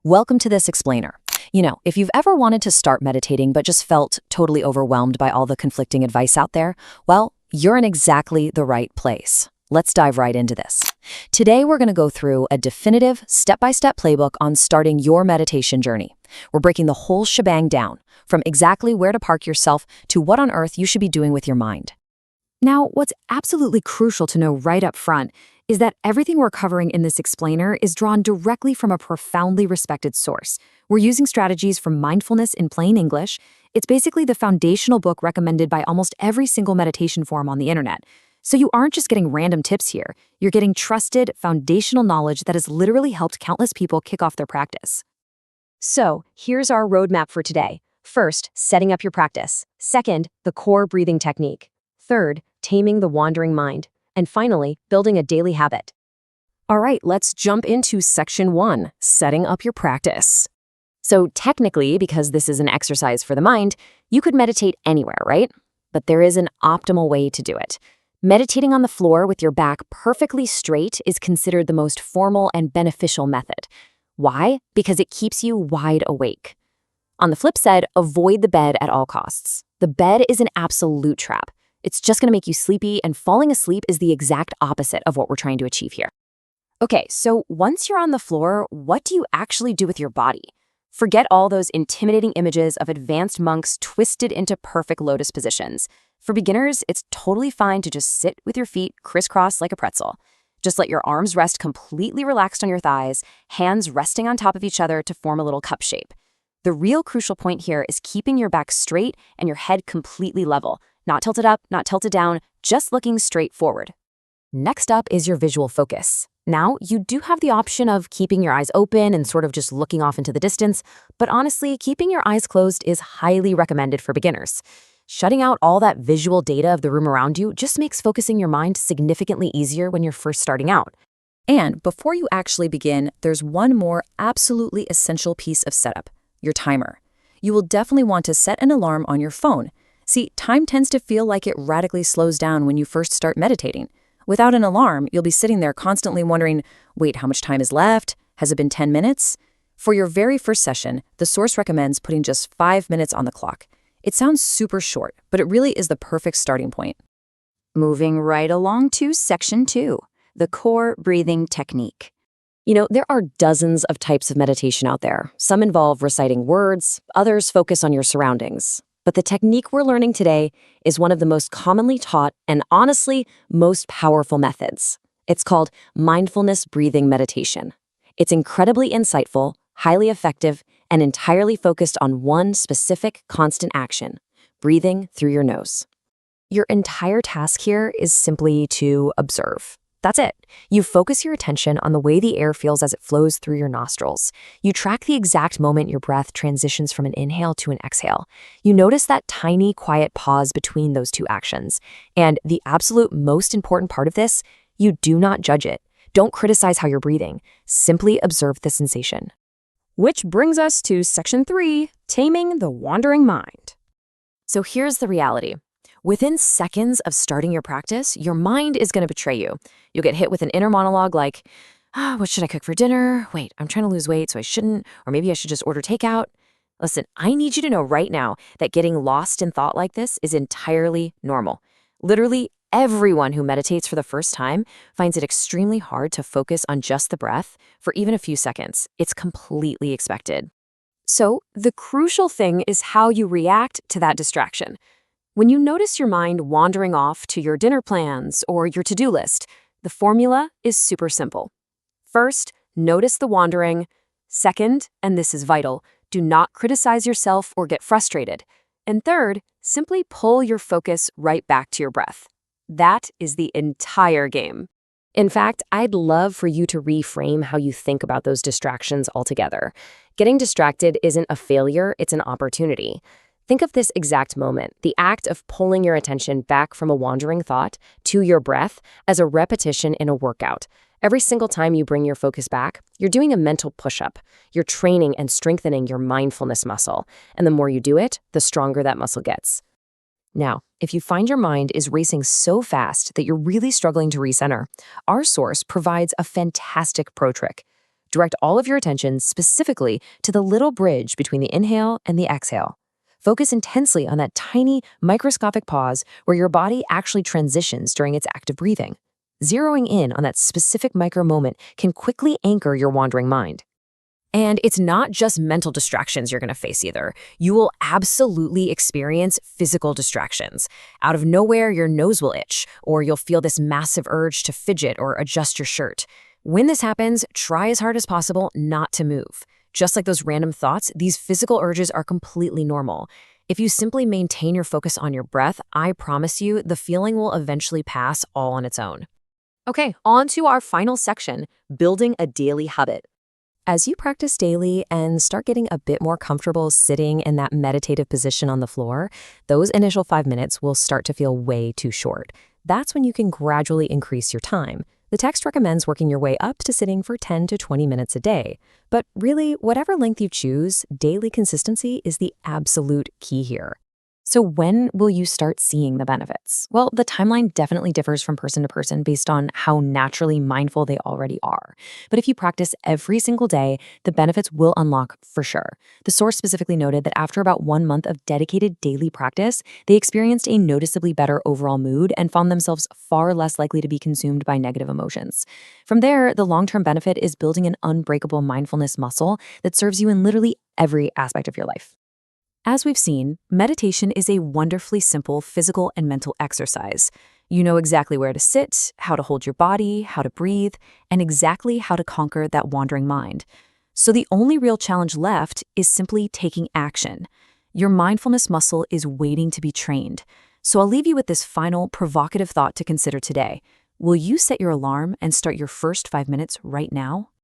Welcome to this explainer. If you've ever wanted to start meditating but just felt totally overwhelmed by all the conflicting advice out there, well, you're in exactly the right place. Let's dive right into this. Today, we're going to go through a definitive, step-by-step playbook on starting your meditation journey. We're breaking the whole shebang down, from exactly where to park yourself to what on earth you should be doing with your mind. Now, what's absolutely crucial to know right up front is that everything we're covering in this explainer is drawn directly from a profoundly respected source. We're using strategies from Mindfulness in plain English. It's basically the foundational book recommended by almost every single meditation forum on the internet. So you aren't just getting random tips here. You're getting trusted, foundational knowledge that has literally helped countless people kick off their practice. So here's our roadmap for today. First, setting up your practice. Second, the core breathing technique. Third, taming the wandering mind. And finally, building a daily habit. All right, let's jump into section 1, setting up your practice. So technically, because this is an exercise for the mind, you could meditate anywhere, right? But there is an optimal way to do it. Meditating on the floor with your back perfectly straight is considered the most formal and beneficial method. Why? Because it keeps you wide awake. On the flip side, avoid the bed at all costs. The bed is an absolute trap. It's just going to make you sleepy, and falling asleep is the exact opposite of what we're trying to achieve here. Okay, so once you're on the floor, what do you actually do with your body? Forget all those intimidating images of advanced monks twisted into perfect lotus positions. For beginners, it's totally fine to just sit with your feet crisscross like a pretzel. Just let your arms rest completely relaxed on your thighs, hands resting on top of each other to form a little cup shape. The real crucial point here is keeping your back straight and your head completely level. Not tilted up, not tilted down, just looking straight forward. Next up is your visual focus. Now, you do have the option of keeping your eyes open and sort of just looking off into the distance, but honestly, keeping your eyes closed is highly recommended for beginners. Shutting out all that visual data of the room around you just makes focusing your mind significantly easier when you're first starting out. And before you actually begin, there's one more absolutely essential piece of setup, your timer. You will definitely want to set an alarm on your phone. See, time tends to feel like it radically slows down when you first start meditating. Without an alarm, you'll be sitting there constantly wondering, wait, how much time is left? Has it been 10 minutes? For your very first session, the source recommends putting just 5 minutes on the clock. It sounds super short, but it really is the perfect starting point. Moving right along to section 2, the core breathing technique. There are dozens of types of meditation out there. Some involve reciting words, others focus on your surroundings. But the technique we're learning today is one of the most commonly taught and honestly most powerful methods. It's called mindfulness breathing meditation. It's incredibly insightful, highly effective, and entirely focused on one specific constant action, breathing through your nose. Your entire task here is simply to observe. That's it. You focus your attention on the way the air feels as it flows through your nostrils. You track the exact moment your breath transitions from an inhale to an exhale. You notice that tiny, quiet pause between those two actions. And the absolute most important part of this, you do not judge it. Don't criticize how you're breathing. Simply observe the sensation. Which brings us to section 3, taming the wandering mind. So here's the reality. Within seconds of starting your practice, your mind is going to betray you. You'll get hit with an inner monologue like, what should I cook for dinner? Wait, I'm trying to lose weight, so I shouldn't, or maybe I should just order takeout. Listen, I need you to know right now that getting lost in thought like this is entirely normal. Literally, everyone who meditates for the first time finds it extremely hard to focus on just the breath for even a few seconds. It's completely expected. So, the crucial thing is how you react to that distraction. When you notice your mind wandering off to your dinner plans or your to-do list, the formula is super simple. First, notice the wandering. Second, and this is vital, do not criticize yourself or get frustrated. And third, simply pull your focus right back to your breath. That is the entire game. In fact, I'd love for you to reframe how you think about those distractions altogether. Getting distracted isn't a failure, it's an opportunity. Think of this exact moment, the act of pulling your attention back from a wandering thought to your breath, as a repetition in a workout. Every single time you bring your focus back, you're doing a mental push-up. You're training and strengthening your mindfulness muscle. And the more you do it, the stronger that muscle gets. Now, if you find your mind is racing so fast that you're really struggling to recenter, our source provides a fantastic pro trick. Direct all of your attention specifically to the little bridge between the inhale and the exhale. Focus intensely on that tiny, microscopic pause where your body actually transitions during its active breathing. Zeroing in on that specific micro moment can quickly anchor your wandering mind. And it's not just mental distractions you're going to face either. You will absolutely experience physical distractions. Out of nowhere, your nose will itch, or you'll feel this massive urge to fidget or adjust your shirt. When this happens, try as hard as possible not to move. Just like those random thoughts, these physical urges are completely normal. If you simply maintain your focus on your breath, I promise you the feeling will eventually pass all on its own. Okay, on to our final section, building a daily habit. As you practice daily and start getting a bit more comfortable sitting in that meditative position on the floor, those initial 5 minutes will start to feel way too short. That's when you can gradually increase your time. The text recommends working your way up to sitting for 10 to 20 minutes a day. But really, whatever length you choose, daily consistency is the absolute key here. So when will you start seeing the benefits? Well, the timeline definitely differs from person to person based on how naturally mindful they already are. But if you practice every single day, the benefits will unlock for sure. The source specifically noted that after about 1 month of dedicated daily practice, they experienced a noticeably better overall mood and found themselves far less likely to be consumed by negative emotions. From there, the long-term benefit is building an unbreakable mindfulness muscle that serves you in literally every aspect of your life. As we've seen, meditation is a wonderfully simple physical and mental exercise. You know exactly where to sit, how to hold your body, how to breathe, and exactly how to conquer that wandering mind. So the only real challenge left is simply taking action. Your mindfulness muscle is waiting to be trained. So I'll leave you with this final provocative thought to consider today. Will you set your alarm and start your first 5 minutes right now?